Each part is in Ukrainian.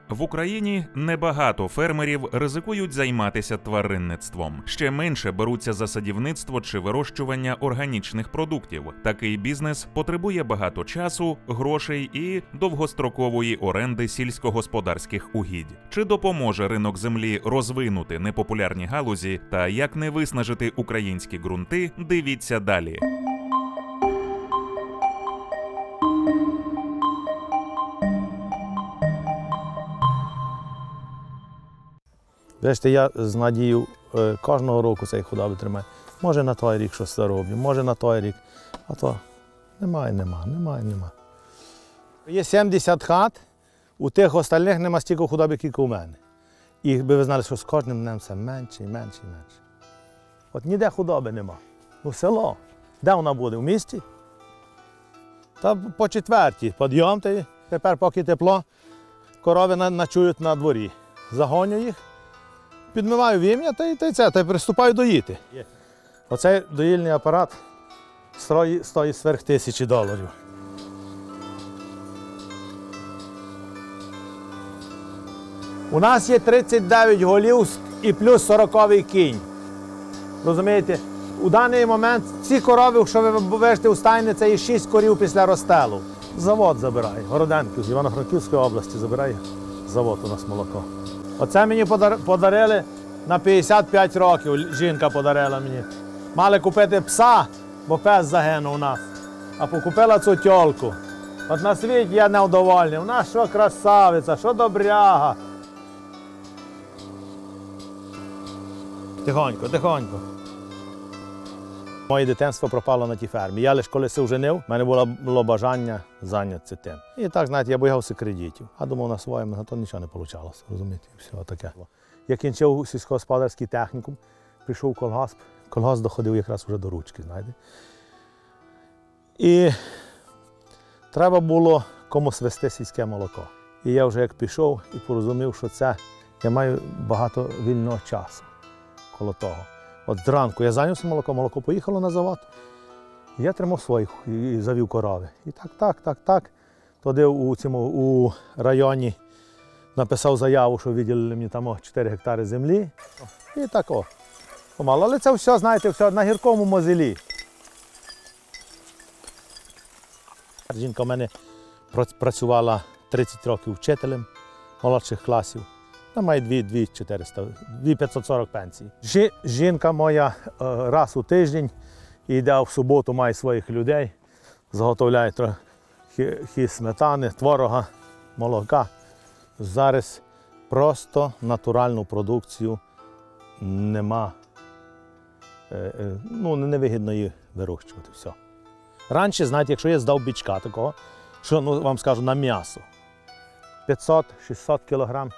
В Україні небагато фермерів ризикують займатися тваринництвом. Ще менше беруться за садівництво чи вирощування органічних продуктів. Такий бізнес потребує багато часу, грошей і довгострокової оренди сільськогосподарських угідь. Чи допоможе ринок землі розвинути непопулярні галузі та як не виснажити українські ґрунти, дивіться далі. Бачите, я з надією кожного року цей худоби тримаю. Може на той рік щось зароблю, може на той рік. А то нема. Є 70 хат, у тих остальних нема стільки худоби, як у мене. І би ви знали, що з кожним днем все менше і менше. От ніде худоби нема. Ну, село. Де вона буде? В місті? Та по четвертій підйомте. Тепер, поки тепло, корови ночують на дворі. Загоню їх. Підмиваю вім'я та й приступаю доїти. Оцей доїльний апарат стоїть сверх $1000. У нас є 39 голів і плюс 40-й кінь. Розумієте? У даний момент ці корови, що ви вижте у стайні, це є 6 корів після розстелу. Завод забирає, Городенків з Івано-Франківської області забирає завод у нас молоко. Оце мені подарили на 55 років, жінка подарила мені. Мали купити пса, бо пес загинув у нас. А покупила цю тьолку. От на світі я невдовольний. Вона що красавиця, що добряга. Тихонько. Моє дитинство пропало на тій фермі. Я лише коли се оженив, в мене було бажання зайнятися тим. І так, знаєте, я боявся кредитів. А думав на своєму, а то нічого не вийшло, розумієте, і все таке. Я кінчив сільськогосподарський технікум, прийшов в колгосп. Колгосп доходив якраз вже до ручки, знаєте. І треба було комусь вести сільське молоко. І я вже як пішов і порозумів, що це, я маю багато вільного часу коло того. От зранку я зайнявся молоко поїхало на завод. Я тримав своїх і завів корови. І так. Тоді у районі написав заяву, що виділили мені там 4 гектари землі. І так помало. Але це все, знаєте, все на гіркому мозилі. Жінка в мене працювала 30 років вчителем молодших класів. Вона має 2540 пенсій. Жінка моя раз у тиждень йде в суботу, має своїх людей, заготовляє трохи сметани, творога, молока. Зараз просто натуральну продукцію нема, невигідно її вирощувати. Все. Раніше, знаєте, якщо я здав бичка такого, що, вам скажу, на м'ясо, 500-600 кілограм,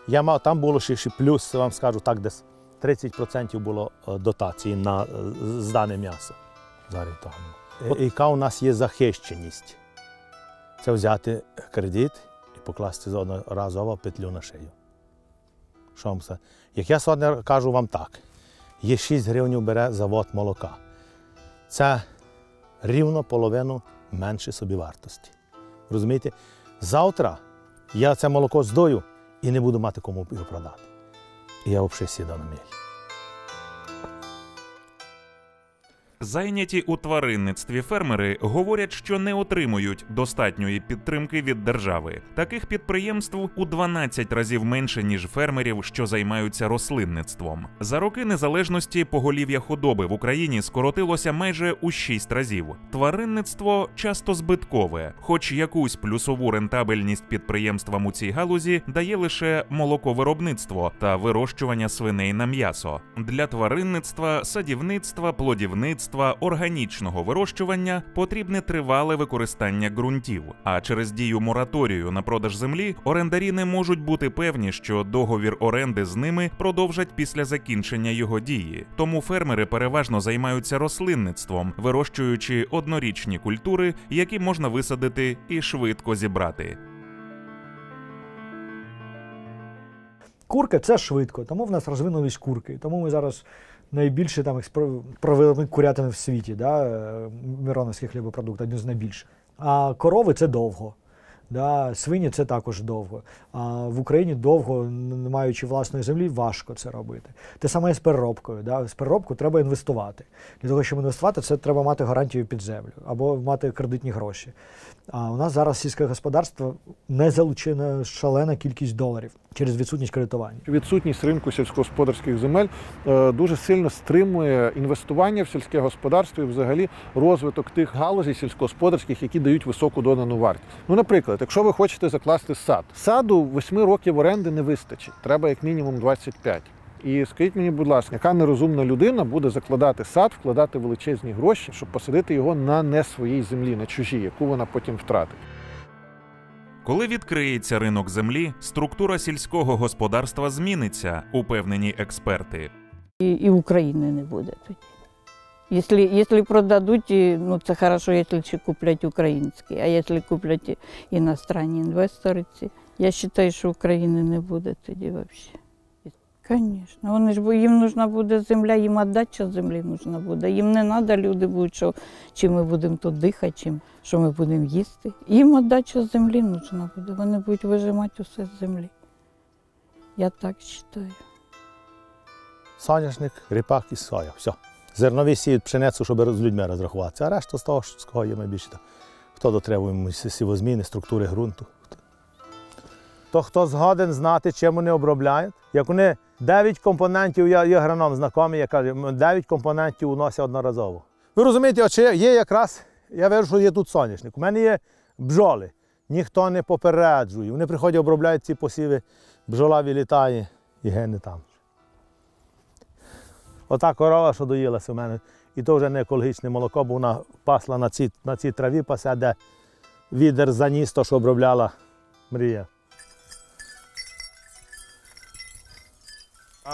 я мав, там було ще плюс, вам скажу так, десь 30% було дотації на здане м'ясо. Зараз того. Яка у нас є захищеність? Це взяти кредит і покласти одноразово петлю на шию. Що вам це? Як я сьогодні кажу вам так, є 6 гривень бере завод молока. Це рівно половину менше собівартості. Розумієте? Завтра я це молоко здою і не буду мати кому його продати. І я взагалі сідав на міль. Зайняті у тваринництві фермери говорять, що не отримують достатньої підтримки від держави. Таких підприємств у 12 разів менше, ніж фермерів, що займаються рослинництвом. За роки незалежності поголів'я худоби в Україні скоротилося майже у 6 разів. Тваринництво часто збиткове, хоч якусь плюсову рентабельність підприємствам у цій галузі дає лише молоковиробництво та вирощування свиней на м'ясо. Для тваринництва, садівництва, плодівництва, органічного вирощування потрібне тривале використання ґрунтів. А через дію мораторію на продаж землі орендарі не можуть бути певні, що договір оренди з ними продовжать після закінчення його дії. Тому фермери переважно займаються рослинництвом, вирощуючи однорічні культури, які можна висадити і швидко зібрати. Курка – це швидко, тому в нас розвинулись курки. Тому ми зараз найбільше провели курятини в світі, Мироновський хлібопродукт, один з найбільших. А корови – це довго. Да, свині – це також довго. А в Україні довго, не маючи власної землі, важко це робити. Те саме і з переробкою. Да? З переробкою треба інвестувати. Для того, щоб інвестувати, це треба мати гарантію під землю або мати кредитні гроші. А у нас зараз сільське господарство не залучена шалена кількість доларів через відсутність кредитування. Відсутність ринку сільськогосподарських земель дуже сильно стримує інвестування в сільське господарство і взагалі розвиток тих галузей сільськогосподарських, які дають високу додану вартість. Ну, наприклад, якщо ви хочете закласти сад, саду 8 років оренди не вистачить, треба як мінімум 25. І скажіть мені, будь ласка, яка нерозумна людина буде закладати сад, вкладати величезні гроші, щоб посадити його на не своїй землі, на чужій, яку вона потім втратить? Коли відкриється ринок землі, структура сільського господарства зміниться, упевнені експерти. І України не буде тоді. Якщо продадуть, ну це хорошо, якщо ще куплять українські, а якщо куплять іностранні інвестори, я вважаю, що України не буде тоді взагалі. Звісно, вони ж, їм потрібна буде земля, їм віддача землі потрібна буде. Їм не треба, люди будуть, що, чим ми будемо тут дихати, чим, що ми будемо їсти. Їм віддача землі потрібна буде, вони будуть вижимати усе з землі. Я так вважаю. Соняшник, ріпак і соя. Все. Зернові сіють пшеницю, щоб з людьми розрахуватися. А решта з того, з кого є найбільше. Хто дотримує сівозміни, структури ґрунту. То хто згоден знати, чим вони обробляють. Як вони 9 компонентів, я агроном знайомий, я кажу, 9 компонентів уносять одноразово. Ви розумієте, є якраз, я вижу, що є тут соняшник. У мене є бджоли. Ніхто не попереджує. Вони приходять, обробляють ці посіви, бджола вилітає і гине там. Ота корова, що доїлася у мене, і то вже не екологічне молоко, бо вона пасла на цій траві, пасе, де відер заніс, то, що обробляла Мрія.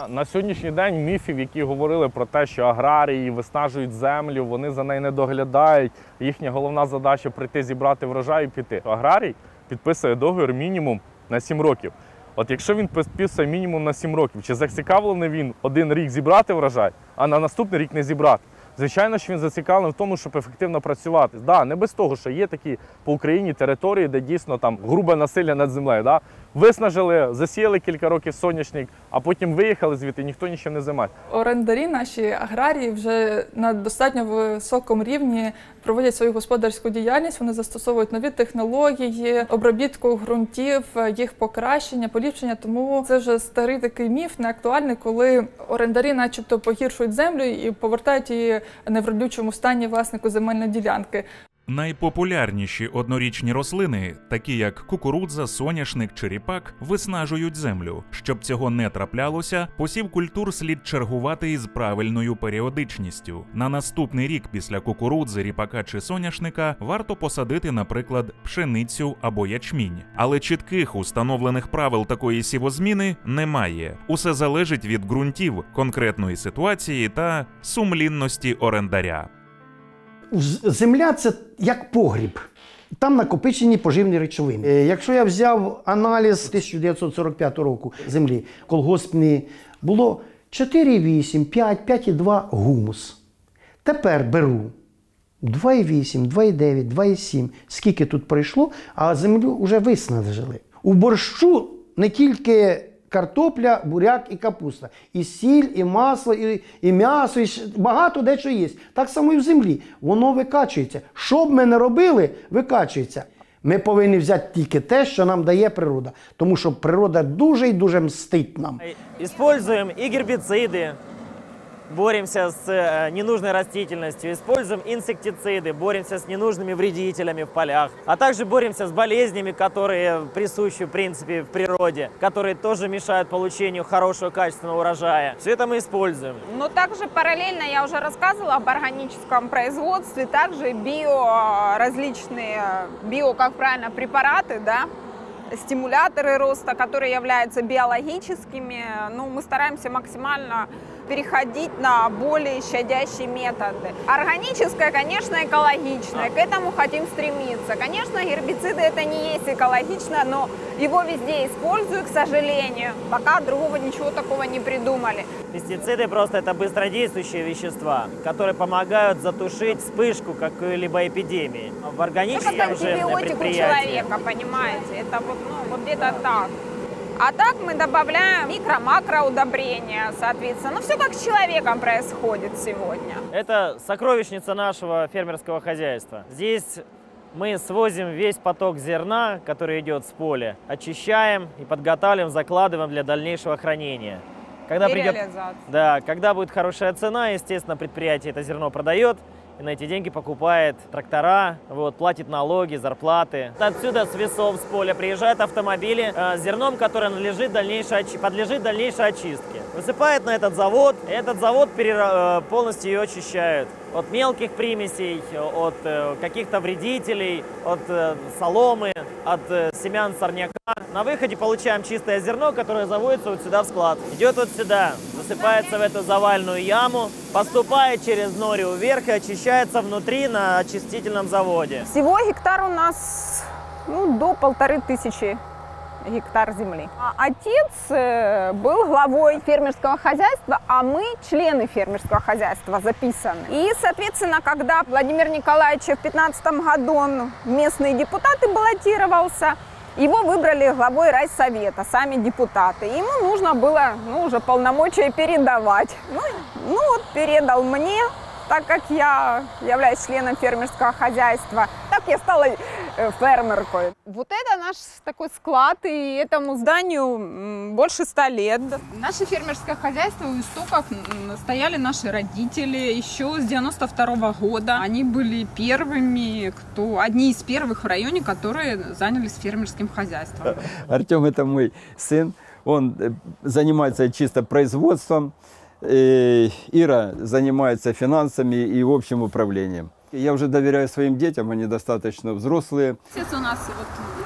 На сьогоднішній день міфів, які говорили про те, що аграрії виснажують землю, вони за нею не доглядають, їхня головна задача – прийти, зібрати врожай і піти. Аграрій підписує договір мінімум на 7 років. От якщо він підписує мінімум на 7 років, чи зацікавлений він один рік зібрати врожай, а на наступний рік не зібрати? Звичайно, що він зацікавлений в тому, щоб ефективно працювати. Да, не без того, що є такі по Україні території, де дійсно там грубе насилля над землею. Да? Виснажили, засіяли кілька років соняшник, а потім виїхали звідти, ніхто нічим не займається. Орендарі, наші аграрії вже на достатньо високому рівні проводять свою господарську діяльність, вони застосовують нові технології, обробітку ґрунтів, їх покращення, поліпшення. Тому це вже старий такий міф, неактуальний, коли орендарі начебто погіршують землю і повертають її не в родючому стані власнику земельної ділянки. Найпопулярніші однорічні рослини, такі як кукурудза, соняшник чи ріпак, виснажують землю. Щоб цього не траплялося, посів культур слід чергувати із правильною періодичністю. На наступний рік після кукурудзи, ріпака чи соняшника варто посадити, наприклад, пшеницю або ячмінь. Але чітких установлених правил такої сівозміни немає. Усе залежить від ґрунтів, конкретної ситуації та сумлінності орендаря. Земля – це як погріб. Там накопичені поживні речовини. Якщо я взяв аналіз 1945 року землі колгоспні, було 4,8, 5, 5,2 гумус. Тепер беру 2,8, 2,9, 2,7. Скільки тут пройшло, а землю вже виснажили. У борщу не тільки картопля, буряк і капуста. І сіль, і масло, і м'ясо, і багато дечого є. Так само і в землі. Воно викачується. Що б ми не робили, викачується. Ми повинні взяти тільки те, що нам дає природа. Тому що природа дуже і дуже мстить нам. Используем и гербициды, боремся с ненужной растительностью, используем инсектициды, боремся с ненужными вредителями в полях, а также боремся с болезнями, которые присущи, в принципе, в природе, которые тоже мешают получению хорошего, качественного урожая. Все это мы используем. Но также параллельно я уже рассказывала об органическом производстве, также различные как правильно, препараты, да, стимуляторы роста, которые являются биологическими. Ну, мы стараемся максимально переходить на более щадящие методы. Органическое, конечно, экологичное, к этому хотим стремиться. Конечно, гербициды это не есть экологично, но его везде используют, к сожалению. Пока другого ничего такого не придумали. Пестициды просто это быстродействующие вещества, которые помогают затушить вспышку какой-либо эпидемии. В органическом же предприятии. Человека, понимаете, это вот где-то так. А так мы добавляем микро-макроудобрения, соответственно. Все как с человеком происходит сегодня. Это сокровищница нашего фермерского хозяйства. Здесь мы свозим весь поток зерна, который идет с поля, очищаем и подготавливаем, закладываем для дальнейшего хранения. Когда будет хорошая цена, естественно, предприятие это зерно продает, и на эти деньги покупает трактора, платит налоги, зарплаты. Отсюда с весов, с поля приезжают автомобили с зерном, которое подлежит дальнейшей очистке. Высыпает на этот завод, и этот завод полностью ее очищает от мелких примесей, от каких-то вредителей, от соломы, от семян сорняка. На выходе получаем чистое зерно, которое заводится вот сюда в склад. Идет вот сюда, засыпается в эту завальную яму, поступает через норию вверх и очищается внутри на очистительном заводе. Всего гектар у нас до 1500 гектар земли. Отец был главой фермерского хозяйства, а мы члены фермерского хозяйства записаны. И, соответственно, когда Владимир Николаевич в 2015 году он в местные депутаты баллотировался, его выбрали главой райсовета, сами депутаты. Ему нужно было уже полномочия передавать. Передал мне, так как я являюсь членом фермерского хозяйства. Так я стала фермеркой. Вот это наш такой склад, и этому зданию больше 100 лет. Наше фермерское хозяйство у истоков стояли наши родители еще с 92 года. Они были одни из первых в районе, которые занялись фермерским хозяйством. Артем – это мой сын, он занимается чисто производством. Ира занимается финансами и общим управлением. Я уже доверяю своим детям, они достаточно взрослые. Сейчас у нас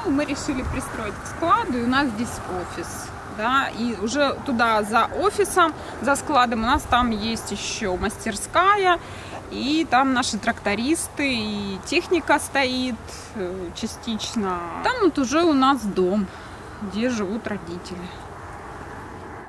мы решили пристроить к складу, и у нас здесь офис. Да, и уже туда за офисом, за складом у нас там есть еще мастерская, и там наши трактористы, и техника стоит частично. Там уже у нас дом, где живут родители.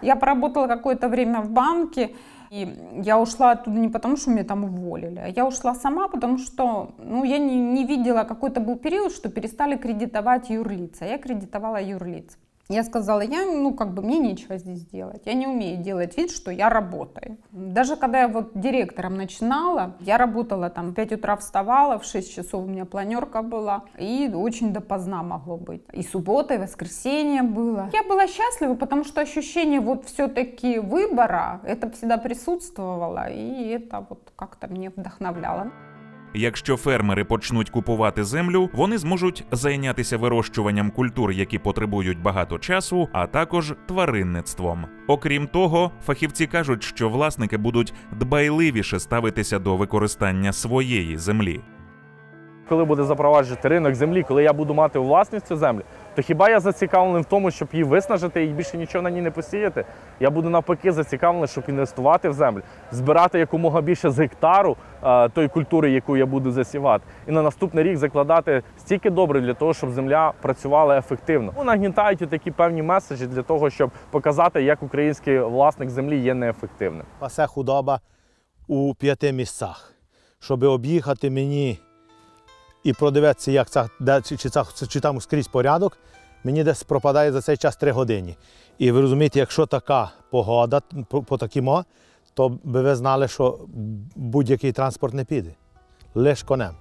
Я поработала какое-то время в банке, и я ушла оттуда не потому, что меня там уволили, а я ушла сама, потому что я не видела, какой-то был период, что перестали кредитовать юрлица. Я кредитовала юрлиц. Я сказала, мне нечего здесь делать. Я не умею делать вид, что я работаю. Даже когда я директором начинала, я работала в 5 утра вставала, в 6 часов у меня планерка была. И очень допоздна могло быть. И суббота, и воскресенье было. Я была счастлива, потому что ощущение все-таки выбора, это всегда присутствовало. И это как-то меня вдохновляло. Якщо фермери почнуть купувати землю, вони зможуть зайнятися вирощуванням культур, які потребують багато часу, а також тваринництвом. Окрім того, фахівці кажуть, що власники будуть дбайливіше ставитися до використання своєї землі. Коли буде запроваджувати ринок землі, коли я буду мати у власність цю землю, то хіба я зацікавлений в тому, щоб її виснажити і більше нічого на ній не посіяти? Я буду навпаки зацікавлений, щоб інвестувати в землю, збирати якомога більше з гектару тої культури, яку я буду засівати. І на наступний рік закладати стільки добрив для того, щоб земля працювала ефективно. Нагнітають такі певні меседжі для того, щоб показати, як український власник землі є неефективним. Пасе худоба у 5 місцях, щоб об'їхати мені і продивитися, чи там скрізь порядок, мені десь пропадає за цей час 3 години. І ви розумієте, якщо така погода по такому, то би ви знали, що будь-який транспорт не піде. Лише конем.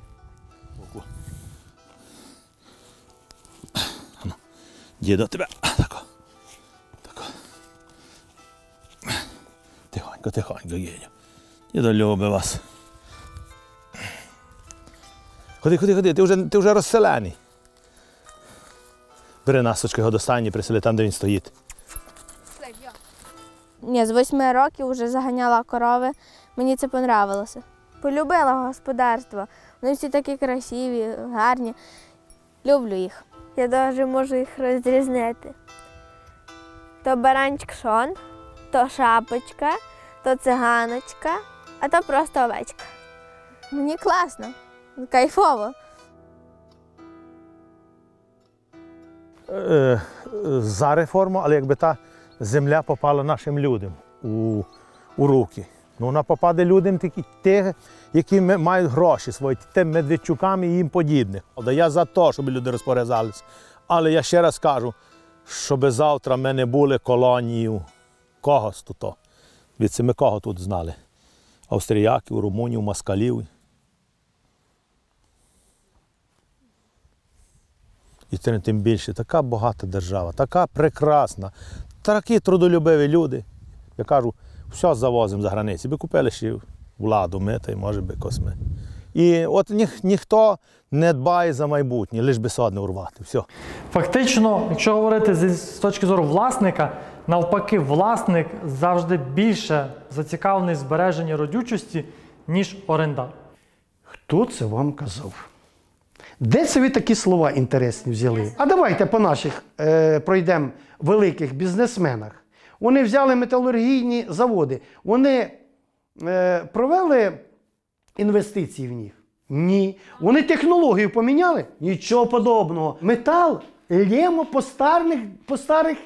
Дідо, тебе. Тако. Тихонько, Геню. Дідо любить вас. Ходи, ти вже розселений. Бери насочки, його достань і присели там, де він стоїть. Ні, з 8 років вже заганяла корови, мені це подобалося. Полюбила господарство, вони всі такі красиві, гарні. Люблю їх. Я навіть можу їх розрізнити. То баранчик Шон, то шапочка, То циганочка, а то просто овечка. Мені класно, кайфово. За реформу, але якби та земля попала нашим людям у руки. Ну, вона попаде людям тих, які мають гроші свої, тим Медведчукам і їм подібних. Я за те, щоб люди розпоряджалися. Але я ще раз кажу, щоб завтра ми не були колонією когось тут. Від ми кого тут знали? Австріяків, румунів, москалів. І тим більше, така багата держава, така прекрасна, такі трудолюбиві люди. Я кажу, все завозимо за границі, би купили ще владу ми, та й може би косми. І от ніхто не дбає за майбутнє, лише би сад не урвати, все. Фактично, якщо говорити з точки зору власника, навпаки, власник завжди більше зацікавлений в збереженні родючості, ніж орендар. Хто це вам казав? Де це ви такі слова інтересні взяли? А давайте по наших пройдемо великих бізнесменах. Вони взяли металургійні заводи. Вони провели інвестиції в них? Ні. Вони технологію поміняли? Нічого подобного. Метал лємо по старих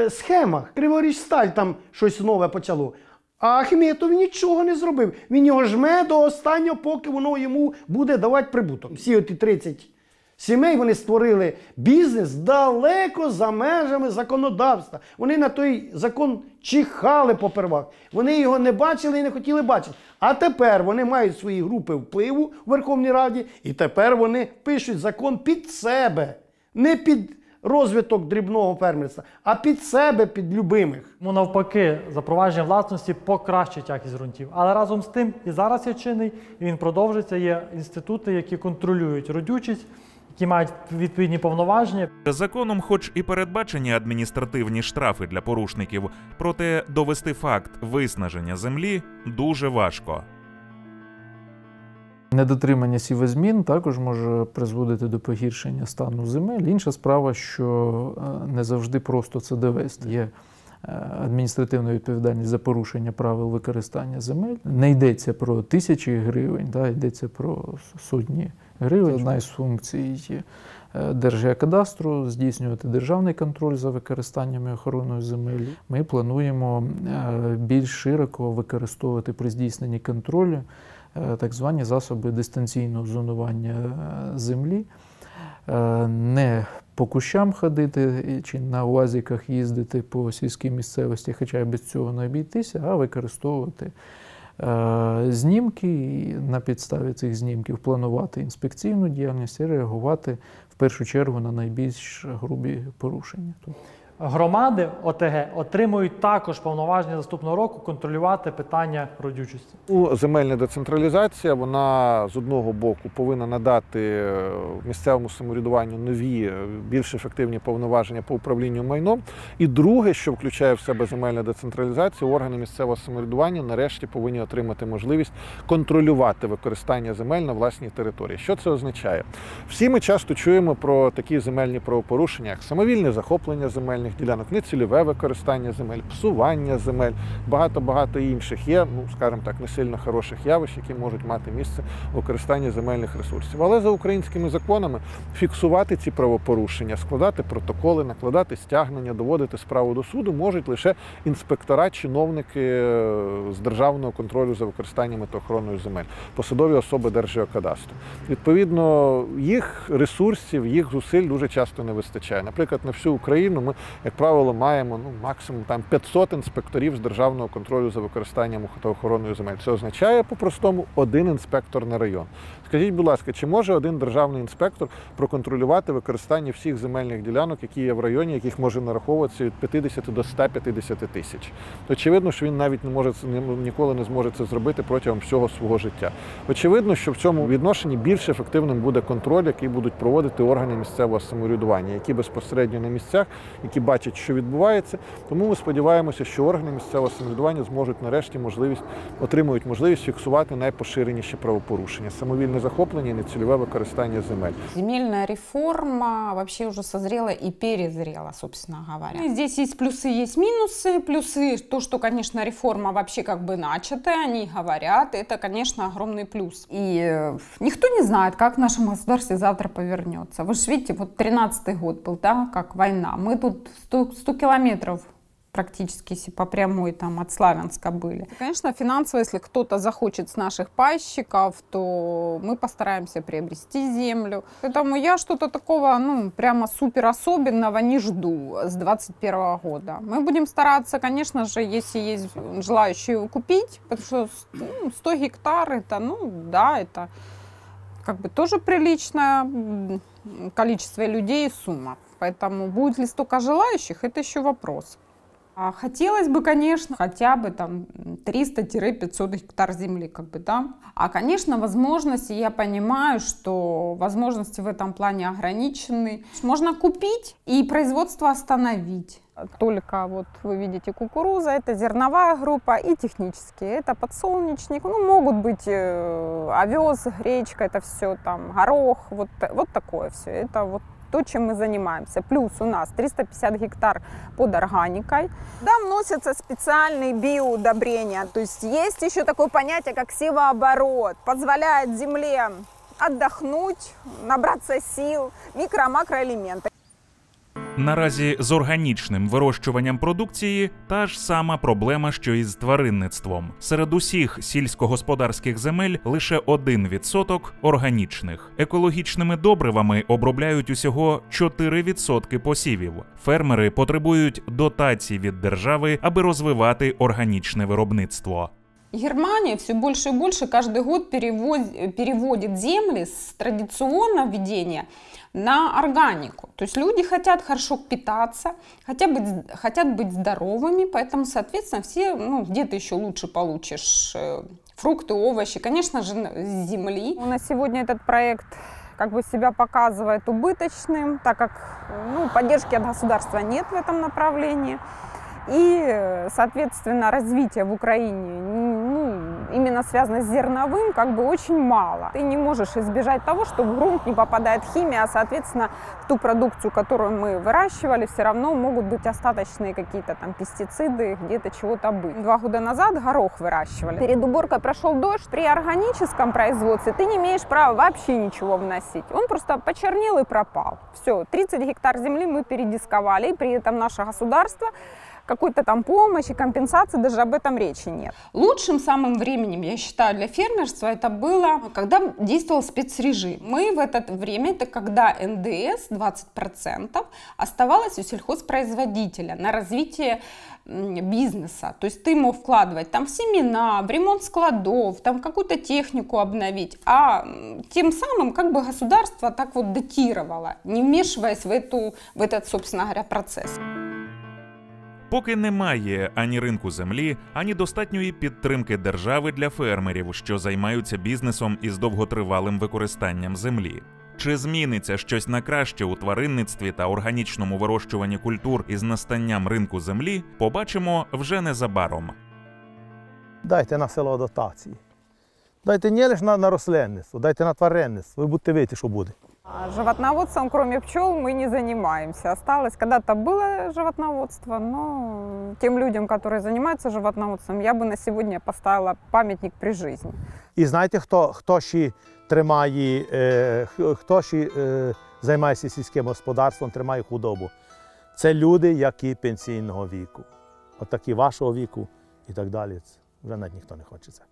схемах. Криворіжсталь там щось нове почало. А Ахметов нічого не зробив. Він його жме до останнього, поки воно йому буде давати прибуток. Всі оті 30 сімей, вони створили бізнес далеко за межами законодавства. Вони на той закон чихали попервах. Вони його не бачили і не хотіли бачити. А тепер вони мають свої групи впливу в Верховній Раді, і тепер вони пишуть закон під себе. Не під розвиток дрібного фермерства, а під себе, під любимих. Тому навпаки, запровадження власності покращить якість ґрунтів. Але разом з тим і зараз є чинний, і він продовжиться. Є інститути, які контролюють родючість, які мають відповідні повноваження. Законом хоч і передбачені адміністративні штрафи для порушників, проте довести факт виснаження землі дуже важко. Недотримання сівозмін також може призводити до погіршення стану земель. Інша справа, що не завжди просто це довести. Є адміністративна відповідальність за порушення правил використання земель. Не йдеться про тисячі гривень, йдеться про сотні гривень. Одна із функцій Держгеокадастру – здійснювати державний контроль за використанням і охороною земель. Ми плануємо більш широко використовувати при здійсненні контролю так звані засоби дистанційного зонування землі, не по кущам ходити чи на УАЗиках їздити по сільській місцевості, хоча й без цього не обійтися, а використовувати знімки і на підставі цих знімків планувати інспекційну діяльність і реагувати в першу чергу на найбільш грубі порушення. Громади ОТГ отримують також повноваження наступного року контролювати питання родючості. Земельна децентралізація, вона з одного боку повинна надати місцевому самоврядуванню нові, більш ефективні повноваження по управлінню майном. І друге, що включає в себе земельна децентралізація, органи місцевого самоврядування нарешті повинні отримати можливість контролювати використання земель на власній території. Що це означає? Всі ми часто чуємо про такі земельні правопорушення, як самовільне захоплення земельних ділянок, нецільове використання земель, псування земель, багато інших є, скажімо так, не сильно хороших явищ, які можуть мати місце у використанні земельних ресурсів. Але за українськими законами фіксувати ці правопорушення, складати протоколи, накладати стягнення, доводити справу до суду можуть лише інспектора, чиновники з державного контролю за використанням та охороною земель, посадові особи Держгеокадастру. Відповідно, їх ресурсів, їх зусиль дуже часто не вистачає. Наприклад, на всю Україну ми, як правило, маємо максимум 500 інспекторів з державного контролю за використанням та охороною земель. Це означає, по-простому, один інспектор на район. Скажіть, будь ласка, чи може один державний інспектор проконтролювати використання всіх земельних ділянок, які є в районі, яких може нараховуватися від 50 до 150 тисяч? Очевидно, що він навіть ніколи не зможе це зробити протягом всього свого життя. Очевидно, що в цьому відношенні більш ефективним буде контроль, який будуть проводити органи місцевого самоврядування, які безпосередньо на місцях, які бачать, що відбувається. Тому ми сподіваємося, що органи місцевого самоврядування зможуть нарешті отримують можливість фіксувати найпоширеніші правопорушення – самовільне захоплення і нецільове використання земель. Земельная реформа вообще уже созрела и перезрела, собственно говоря. И здесь есть плюсы, есть минусы. Плюсы то, что, конечно, реформа вообще как бы начатая, они говорят, это, конечно, огромный плюс. И никто не знает, как в нашем государстве завтра повернется. Вы же видите, вот 13-й год был, да, как война. Мы тут 100 километров практически, если по прямой там от Славянска были. Конечно, финансово, если кто-то захочет с наших пайщиков, то мы постараемся приобрести землю. Поэтому я что-то такого, ну, прямо супер особенного не жду с 2021 года. Мы будем стараться, конечно же, если есть желающие купить, потому что 100 гектар, это, ну, да, это как бы тоже приличное количество людей и сумма. Поэтому будет ли столько желающих, это еще вопрос. Хотелось бы, конечно, хотя бы там 300-500 гектар земли, как бы, да. А, конечно, возможности, я понимаю, что возможности в этом плане ограничены. Можно купить и производство остановить. Только вот вы видите кукуруза, это зерновая группа и технические. Это подсолнечник, ну, могут быть овес, гречка, это все там, горох, вот такое все. Это вот то, чем мы занимаемся. Плюс у нас 350 гектар под органикой. Да, вносятся специальные биоудобрения. То есть есть еще такое понятие, как севооборот. Позволяет земле отдохнуть, набраться сил, микро-макроэлементы. Наразі з органічним вирощуванням продукції та ж сама проблема, що і з тваринництвом. Серед усіх сільськогосподарських земель лише 1% органічних. Екологічними добривами обробляють усього 4% посівів. Фермери потребують дотацій від держави, аби розвивати органічне виробництво. Германия все больше и больше каждый год переводит земли с традиционного ведения на органику. То есть люди хотят хорошо питаться, хотят быть здоровыми, поэтому, соответственно, все, ну, где ты еще лучше получишь фрукты, овощи, конечно же, с земли. На сегодня этот проект как бы себя показывает убыточным, так как, ну, поддержки от государства нет в этом направлении. И, соответственно, развитие в Украине, ну, именно связано с зерновым, как бы очень мало. Ты не можешь избежать того, что в грунт не попадает химия, а, соответственно, в ту продукцию, которую мы выращивали, все равно могут быть остаточные какие-то там пестициды, где-то чего-то быть. 2 года назад горох выращивали. Перед уборкой прошел дождь. При органическом производстве ты не имеешь права вообще ничего вносить. Он просто почернел и пропал. Все, 30 гектар земли мы передисковали, и при этом наше государство какой-то там помощи, компенсации, даже об этом речи нет. Лучшим самым временем, я считаю, для фермерства это было, когда действовал спецрежим. Мы в это время, это когда НДС 20% оставалось у сельхозпроизводителя на развитие бизнеса. То есть ты мог вкладывать там в семена, в ремонт складов, там какую-то технику обновить, а тем самым как бы государство так вот датировало, не вмешиваясь в этот, собственно говоря, процесс. Поки немає ані ринку землі, ані достатньої підтримки держави для фермерів, що займаються бізнесом із довготривалим використанням землі. Чи зміниться щось на краще у тваринництві та органічному вирощуванні культур із настанням ринку землі, побачимо вже незабаром. Дайте на село дотації. Дайте не лише на рослинництво, дайте на тваринництво. Ви будете видіти, що буде. Животноводством, кроме пчел, мы не занимаемся. Осталось, когда-то было животноводство, но тем людям, которые занимаются животноводством, я бы на сегодня поставила памятник при жизни. І знаєте, хто ще тримає, займається сільським господарством, тримає худобу? Це люди, які пенсійного віку. От такі вашого віку і так далі. Вже навіть ніхто не хоче це.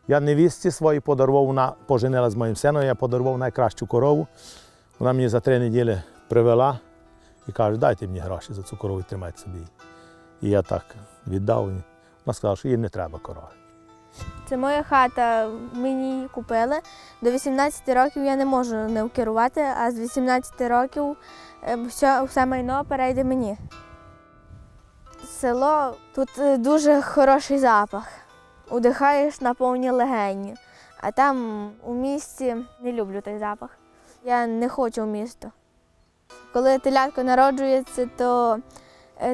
Я невістці своїй подарував, вона поженила з моїм сином, я подарував найкращу корову. Вона мені за 3 неділі привела і каже, дайте мені гроші за цю корову і тримайте собі. І я так віддав. Вона сказала, що їй не треба корови. Це моя хата, мені її купили. До 18 років я не можу нею керувати, а з 18 років все майно перейде мені. Село, тут дуже хороший запах. Удихаєш на повні легені, а там у місті не люблю той запах. Я не хочу в місто. Коли телятко народжується, то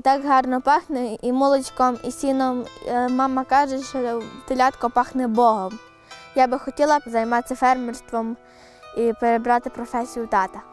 Так гарно пахне і молочком, і сіном. Мама каже, що телятко пахне Богом. Я би хотіла займатися фермерством і перебрати професію тата.